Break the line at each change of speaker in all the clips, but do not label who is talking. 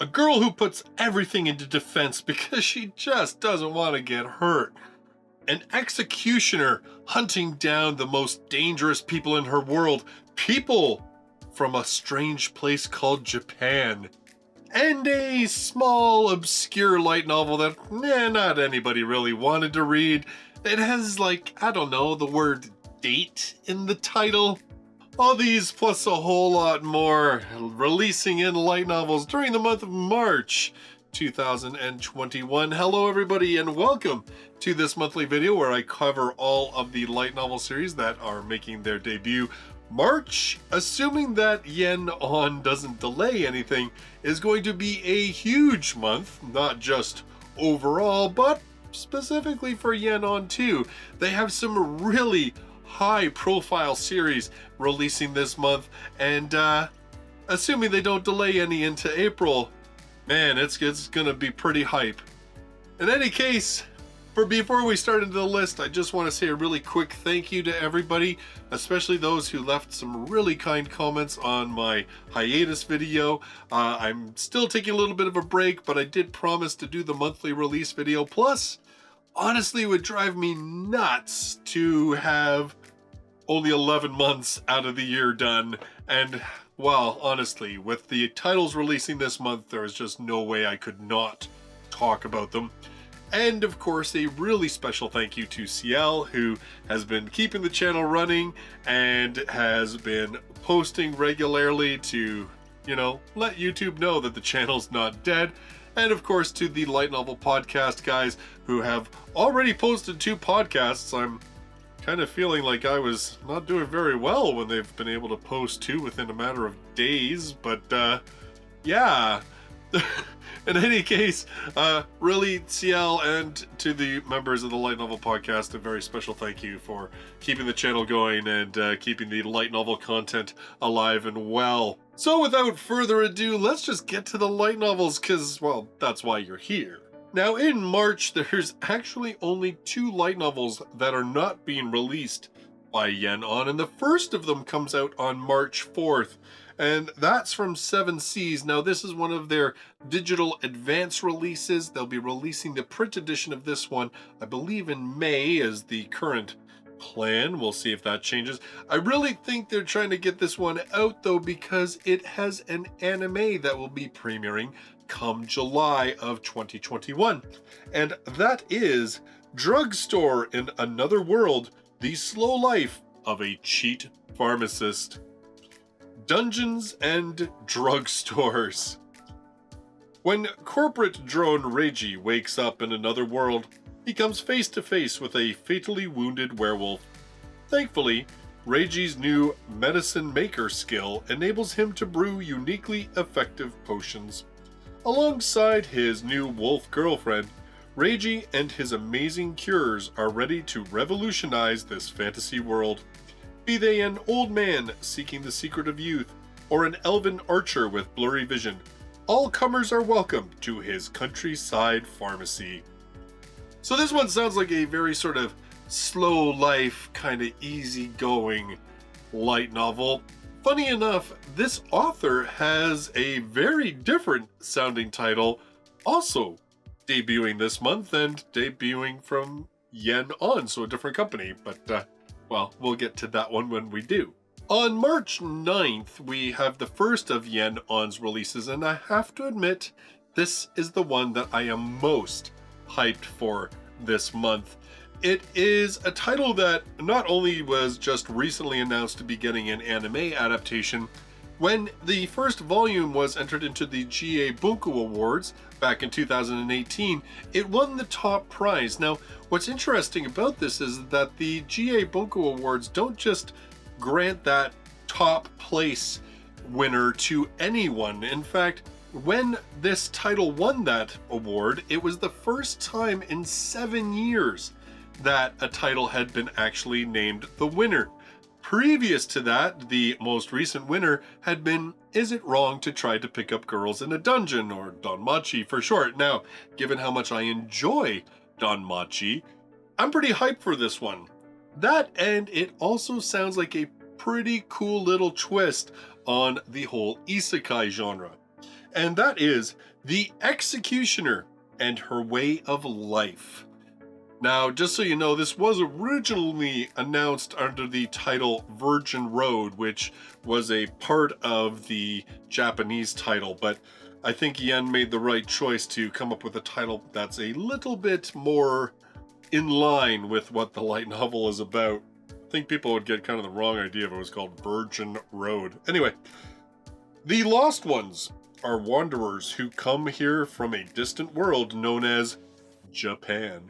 A girl who puts everything into defense because she just doesn't want to get hurt. An executioner hunting down the most dangerous people in her world. People from a strange place called Japan. And a small, obscure light novel that not anybody really wanted to read. It has, the word date in the title. All these plus a whole lot more releasing in light novels during the month of March 2021. Hello everybody and welcome to this monthly video where I cover all of the light novel series that are making their debut. March, assuming that Yen On doesn't delay anything, is going to be a huge month, not just overall, but specifically for Yen On too. They have some really high profile series releasing this month, and assuming they don't delay any into April, man, it's gonna be pretty hype. In any case, before we start into the list, I just want to say a really quick thank you to everybody, especially those who left some really kind comments on my hiatus video. I'm still taking a little bit of a break, but I did promise to do the monthly release video. Plus, honestly, it would drive me nuts to have only 11 months out of the year done. And, well, honestly, with the titles releasing this month, there is just no way I could not talk about them. And of course, a really special thank you to CL, who has been keeping the channel running and has been posting regularly to, let YouTube know that the channel's not dead. And of course, to the Light Novel Podcast guys who have already posted 2 podcasts. I'm kind of feeling like I was not doing very well when they've been able to post 2 within a matter of days, but yeah. In any case, really, CL and to the members of the Light Novel Podcast, a very special thank you for keeping the channel going and keeping the light novel content alive and well. So without further ado, let's just get to the light novels because, well, that's why you're here. Now in March, there's actually only 2 light novels that are not being released by Yen On, and the first of them comes out on March 4th. And that's from 7 Seas. Now, this is one of their digital advance releases. They'll be releasing the print edition of this one, I believe in May is the current plan. We'll see if that changes. I really think they're trying to get this one out, though, because it has an anime that will be premiering come July of 2021. And that is Drugstore in Another World, The Slow Life of a Cheat Pharmacist. Dungeons and drugstores. When corporate drone Reiji wakes up in another world, he comes face to face with a fatally wounded werewolf. Thankfully, Reiji's new medicine maker skill enables him to brew uniquely effective potions. Alongside his new wolf girlfriend, Reiji and his amazing cures are ready to revolutionize this fantasy world. Be they an old man seeking the secret of youth, or an elven archer with blurry vision, all comers are welcome to his countryside pharmacy. So this one sounds like a very sort of slow life, kind of easygoing light novel. Funny enough, this author has a very different sounding title, also debuting this month and debuting from Yen On, so a different company, but well, we'll get to that one when we do. On March 9th, we have the first of Yen On's releases, and I have to admit, this is the one that I am most hyped for this month. It is a title that not only was just recently announced to be getting an anime adaptation. When the first volume was entered into the GA Bunko Awards back in 2018, it won the top prize. Now, what's interesting about this is that the GA Bunko Awards don't just grant that top place winner to anyone. In fact, when this title won that award, it was the first time in 7 years that a title had been actually named the winner. Previous to that, the most recent winner had been Is It Wrong to Try to Pick Up Girls in a Dungeon, or Danmachi for short. Now, given how much I enjoy Danmachi, I'm pretty hyped for this one. That, and it also sounds like a pretty cool little twist on the whole isekai genre. and that is The Executioner and Her Way of Life. Now, just so you know, this was originally announced under the title Virgin Road, which was a part of the Japanese title, but I think Yen made the right choice to come up with a title that's a little bit more in line with what the light novel is about. I think people would get kind of the wrong idea if it was called Virgin Road. Anyway, the Lost Ones are wanderers who come here from a distant world known as Japan.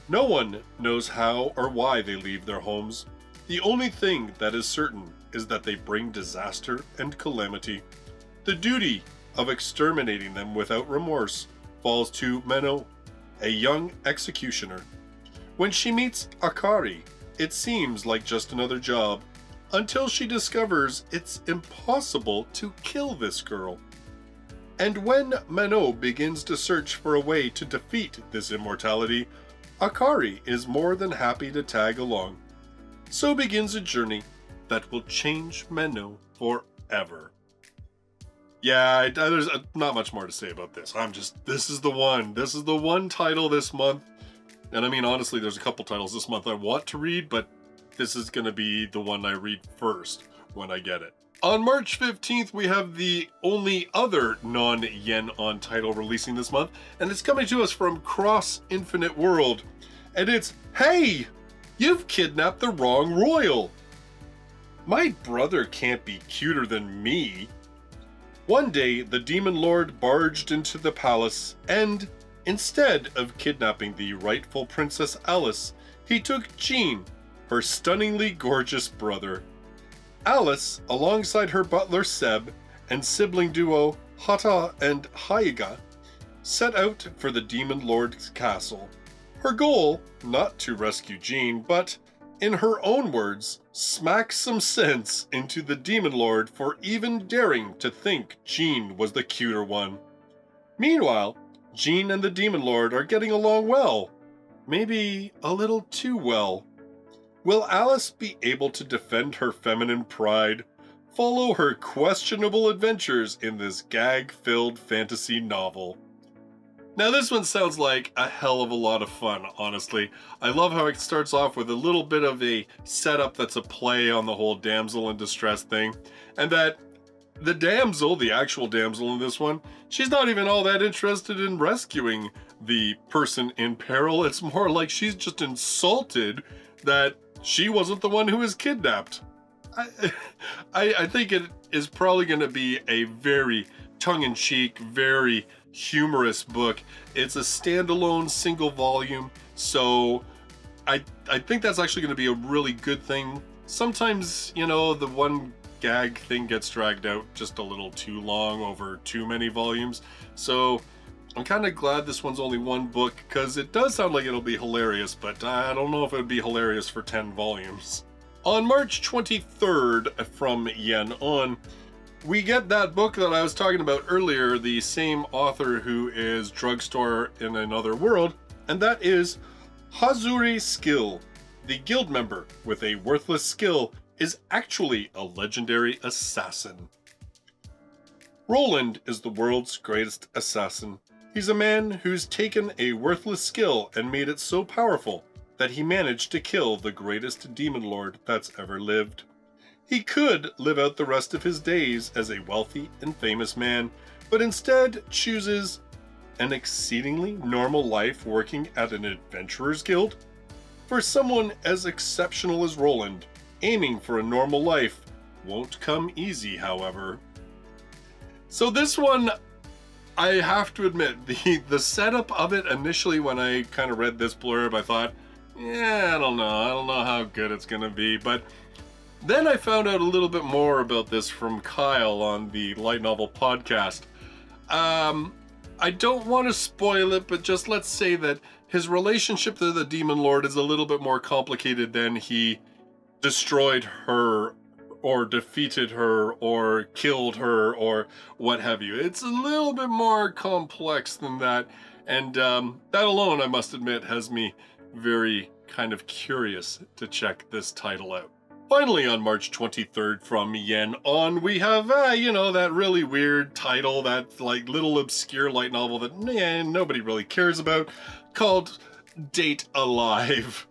No one knows how or why they leave their homes. The only thing that is certain is that they bring disaster and calamity. The duty of exterminating them without remorse falls to Meno, a young executioner. When she meets Akari, it seems like just another job, until she discovers it's impossible to kill this girl. And when Meno begins to search for a way to defeat this immortality, Akari is more than happy to tag along. So begins a journey that will change Meno forever. Yeah, there's not much more to say about this. This is the one. This is the one title this month. And I mean, honestly, there's a couple titles this month I want to read, but this is going to be the one I read first when I get it. On March 15th, we have the only other non-Yen on title releasing this month, and it's coming to us from Cross Infinite World. And it's, "Hey, you've kidnapped the wrong royal. My brother can't be cuter than me." One day, the Demon Lord barged into the palace, and instead of kidnapping the rightful Princess Alice, he took Jean, her stunningly gorgeous brother. Alice, alongside her butler Seb and sibling duo Hata and Haiga, set out for the Demon Lord's castle. Her goal, not to rescue Jean, but, in her own words, smack some sense into the Demon Lord for even daring to think Jean was the cuter one. Meanwhile, Jean and the Demon Lord are getting along well. Maybe a little too well. Will Alice be able to defend her feminine pride? Follow her questionable adventures in this gag-filled fantasy novel. Now this one sounds like a hell of a lot of fun, honestly. I love how it starts off with a little bit of a setup that's a play on the whole damsel in distress thing, and that the damsel, the actual damsel in this one, she's not even all that interested in rescuing the person in peril. It's more like she's just insulted that she wasn't the one who was kidnapped. I think it is probably going to be a very tongue-in-cheek, very humorous book. It's a standalone single volume, so I think that's actually going to be a really good thing. Sometimes, you know, the one gag thing gets dragged out just a little too long over too many volumes, so I'm kind of glad this one's only one book, because it does sound like it'll be hilarious, but I don't know if it would be hilarious for 10 volumes. On March 23rd, from Yen on, we get that book that I was talking about earlier, the same author who is Drugstore in Another World, and that is Hazuri Skill. The guild member with a worthless skill is actually a legendary assassin. Roland is the world's greatest assassin. He's a man who's taken a worthless skill and made it so powerful that he managed to kill the greatest demon lord that's ever lived. He could live out the rest of his days as a wealthy and famous man, but instead chooses an exceedingly normal life working at an adventurer's guild. For someone as exceptional as Roland, aiming for a normal life won't come easy, however. So this one, I have to admit, the setup of it initially when I kind of read this blurb, I thought, yeah, I don't know how good it's gonna be, but then I found out a little bit more about this from Kyle on the Light Novel podcast. I don't want to spoil it, but just let's say that his relationship to the Demon Lord is a little bit more complicated than he destroyed her or defeated her or killed her or what have you. It's a little bit more complex than that, and that alone, I must admit, has me very kind of curious to check this title out. Finally, on March 23rd from Yen On, we have, that really weird title, that like little obscure light novel that nobody really cares about, called Date Alive.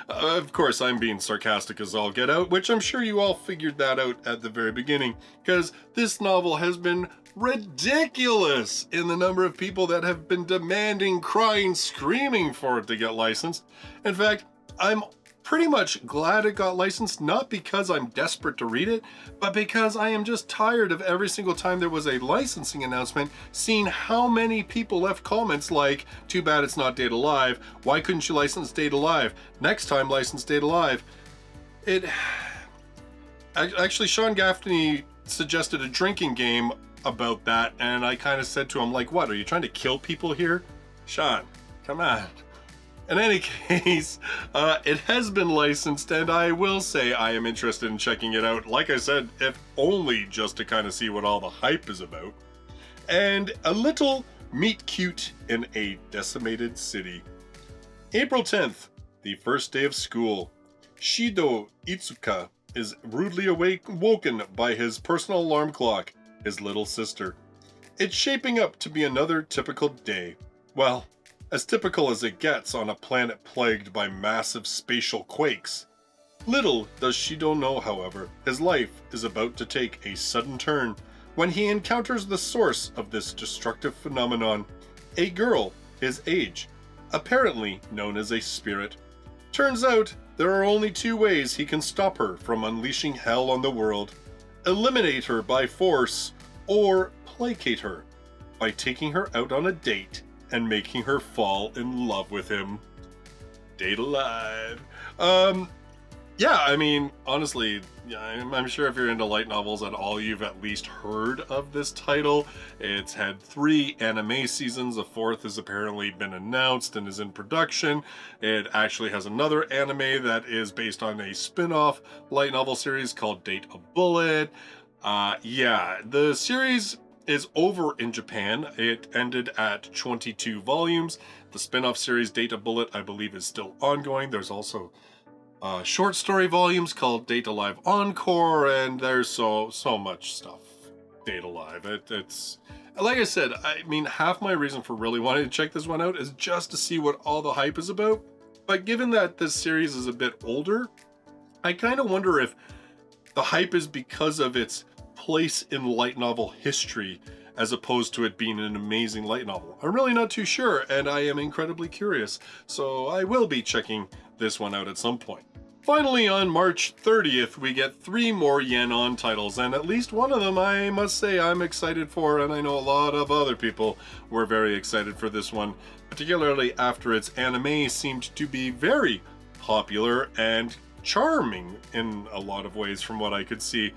Of course, I'm being sarcastic as all get out, which I'm sure you all figured that out at the very beginning, because this novel has been ridiculous in the number of people that have been demanding, crying, screaming for it to get licensed. In fact, I'm pretty much glad it got licensed, not because I'm desperate to read it, but because I am just tired of every single time there was a licensing announcement, seeing how many people left comments like, too bad it's not Date Alive, why couldn't you license Date Alive, next time license Date Alive. Actually, Sean Gaffney suggested a drinking game about that, and I kind of said to him, like, what, are you trying to kill people here? Sean, come on. In any case, it has been licensed, and I will say I am interested in checking it out. Like I said, if only just to kind of see what all the hype is about. And a little meet cute in a decimated city. April 10th, the first day of school. Shido Itsuka is rudely woken by his personal alarm clock, his little sister. It's shaping up to be another typical day. Well, as typical as it gets on a planet plagued by massive spatial quakes. Little does Shido know, however, his life is about to take a sudden turn when he encounters the source of this destructive phenomenon, a girl his age, apparently known as a spirit. Turns out, there are only two ways he can stop her from unleashing hell on the world: eliminate her by force, or placate her by taking her out on a date and making her fall in love with him. Date Alive. Yeah, I mean, honestly, I'm sure if you're into light novels at all, you've at least heard of this title. It's had 3 anime seasons. A 4th has apparently been announced and is in production. It actually has another anime that is based on a spin-off light novel series called Date a Bullet. Yeah, the series is over in Japan. It ended at 22 volumes. The spin-off series Date a Bullet, I believe, is still ongoing. There's also short story volumes called Date Alive Encore, and there's so much stuff. Date Alive. It's like I said, I mean, half my reason for really wanting to check this one out is just to see what all the hype is about. But given that this series is a bit older, I kind of wonder if the hype is because of its place in light novel history as opposed to it being an amazing light novel. I'm really not too sure, and I am incredibly curious, so I will be checking this one out at some point. Finally, on March 30th, we get 3 more Yen On titles, and at least one of them I must say I'm excited for, and I know a lot of other people were very excited for this one, particularly after its anime seemed to be very popular and charming in a lot of ways from what I could see.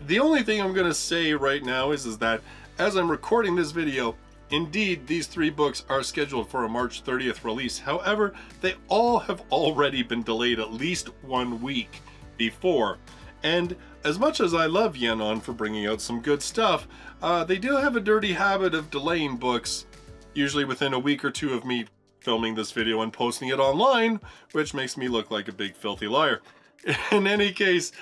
The only thing I'm going to say right now is that as I'm recording this video, indeed these 3 books are scheduled for a March 30th release. However, they all have already been delayed at least 1 week before. And as much as I love Yen On for bringing out some good stuff, they do have a dirty habit of delaying books, usually within a week or 2 of me filming this video and posting it online, which makes me look like a big filthy liar. In any case,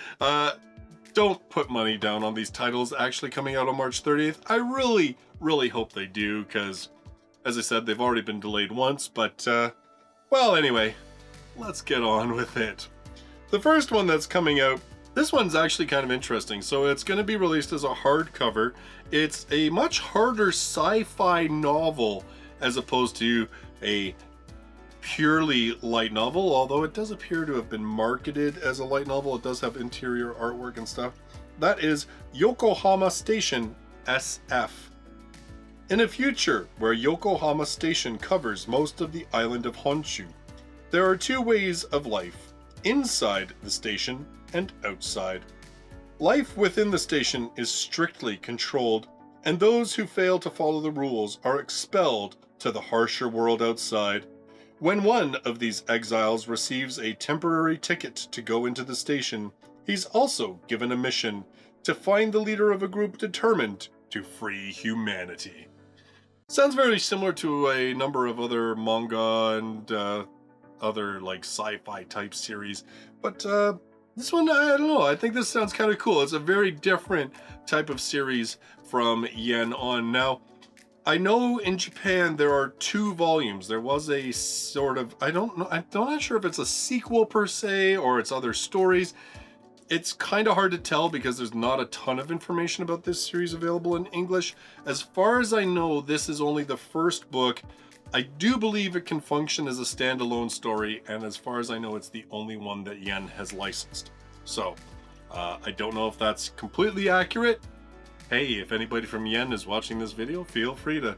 don't put money down on these titles actually coming out on March 30th. I really hope they do, because, as I said, they've already been delayed once, but, well, anyway, let's get on with it. The first one that's coming out, this one's actually kind of interesting. So it's going to be released as a hardcover. It's a much harder sci-fi novel as opposed to a purely light novel, although it does appear to have been marketed as a light novel. It does have interior artwork and stuff. That is Yokohama Station SF. In a future where Yokohama Station covers most of the island of Honshu, there are 2 ways of life: inside the station and outside. Life within the station is strictly controlled, and those who fail to follow the rules are expelled to the harsher world outside. When one of these exiles receives a temporary ticket to go into the station, he's also given a mission to find the leader of a group determined to free humanity. Sounds very similar to a number of other manga and other like sci-fi type series. But this one, I don't know. I think this sounds kind of cool. It's a very different type of series from Yen On. Now, I know in Japan there are 2 volumes. There was a sort of, I don't know, I'm not sure if it's a sequel per se or it's other stories. It's kind of hard to tell because there's not a ton of information about this series available in English. As far as I know, this is only the first book. I do believe it can function as a standalone story, and as far as I know, it's the only one that Yen has licensed. So, I don't know if that's completely accurate. Hey, if anybody from Yen is watching this video, feel free to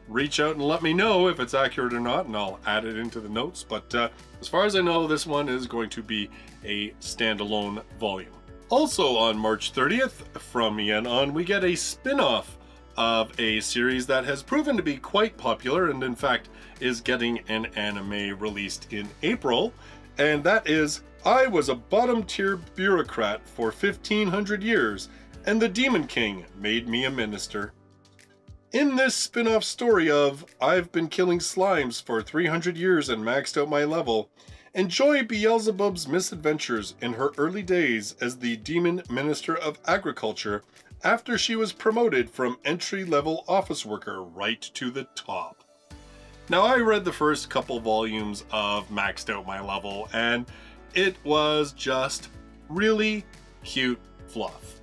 reach out and let me know if it's accurate or not, and I'll add it into the notes. But as far as I know, this one is going to be a standalone volume. Also on March 30th, from Yen On, we get a spin-off of a series that has proven to be quite popular and in fact is getting an anime released in April, and that is I Was a Bottom-Tier Bureaucrat for 1500 Years, and the Demon King Made Me a Minister. In this spin-off story of I've been killing slimes for 300 years and maxed out my level, enjoy Beelzebub's misadventures in her early days as the Demon Minister of Agriculture after she was promoted from entry-level office worker right to the top. Now, I read the first couple volumes of Maxed Out My Level, and it was just really cute fluff.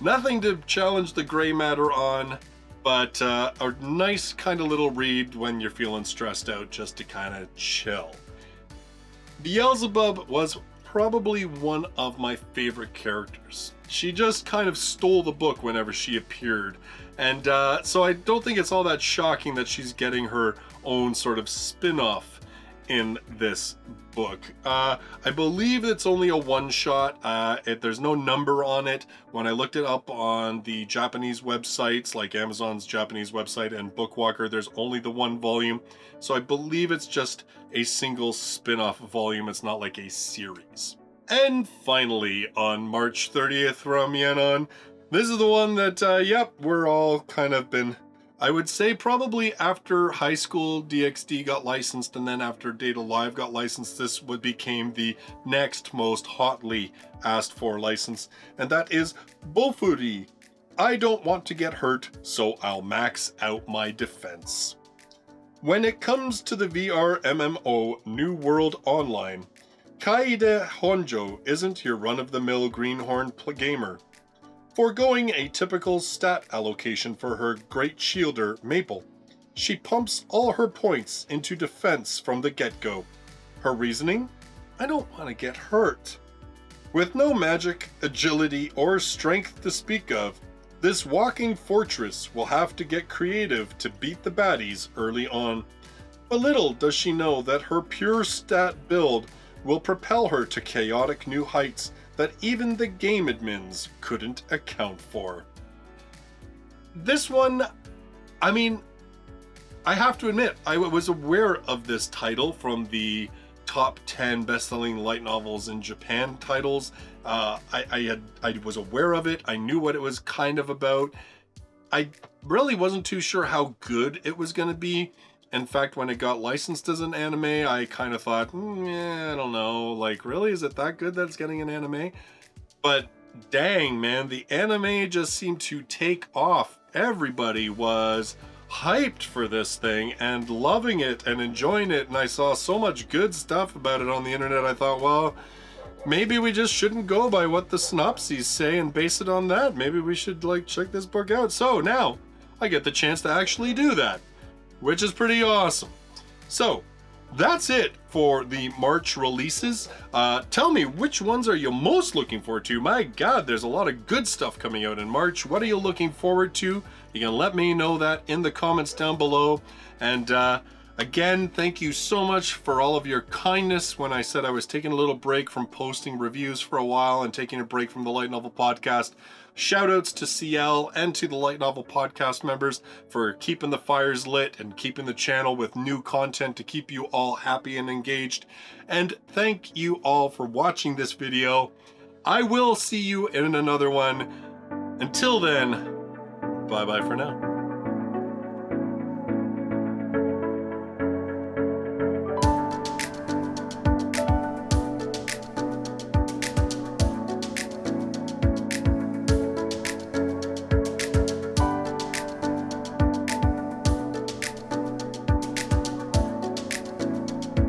Nothing to challenge the gray matter on, but a nice kind of little read when you're feeling stressed out just to kind of chill. Beelzebub was probably one of my favorite characters. She just kind of stole the book whenever she appeared, and so I don't think it's all that shocking that she's getting her own sort of spin-off in this book. I believe it's only a one-shot. There's no number on it. When I looked it up on the Japanese websites, like Amazon's Japanese website and Bookwalker, there's only the 1 volume. So I believe it's just a single spin-off volume. It's not like a series. And finally, on March 30th from Yen On, this is the one that, yep, we're all kind of been, I would say probably after high school DxD got licensed and then after Data Live got licensed, this became the next most hotly asked for license, and that is Bofuri. I don't want to get hurt, so I'll max out my defense. When it comes to the VR MMO New World Online, Kaede Honjo isn't your run-of-the-mill greenhorn gamer. Foregoing a typical stat allocation for her great shielder, Maple, she pumps all her points into defense from the get-go. Her reasoning? I don't want to get hurt. With no magic, agility, or strength to speak of, this walking fortress will have to get creative to beat the baddies early on. But little does she know that her pure stat build will propel her to chaotic new heights that even the game admins couldn't account for. This one, I mean, I have to admit, I was aware of this title from the top 10 best-selling light novels in Japan titles. I was aware of it. I knew what it was kind of about. I really wasn't too sure how good it was going to be. In fact, when it got licensed as an anime, I kind of thought, I don't know, like, really? Is it that good that it's getting an anime? But dang, man, the anime just seemed to take off. Everybody was hyped for this thing and loving it and enjoying it, and I saw so much good stuff about it on the internet. I thought, well, maybe we just shouldn't go by what the synopses say and base it on that. Maybe we should, like, check this book out. So now I get the chance to actually do that, which is pretty awesome. So that's it for the March releases. Tell me, which ones are you most looking forward to? My God, there's a lot of good stuff coming out in March. What are you looking forward to? You can let me know that in the comments down below. And again, thank you so much for all of your kindness when I said I was taking a little break from posting reviews for a while and taking a break from the Light Novel Podcast. Shoutouts to CL and to the Light Novel Podcast members for keeping the fires lit and keeping the channel with new content to keep you all happy and engaged. And thank you all for watching this video. I will see you in another one. Until then, bye-bye for now.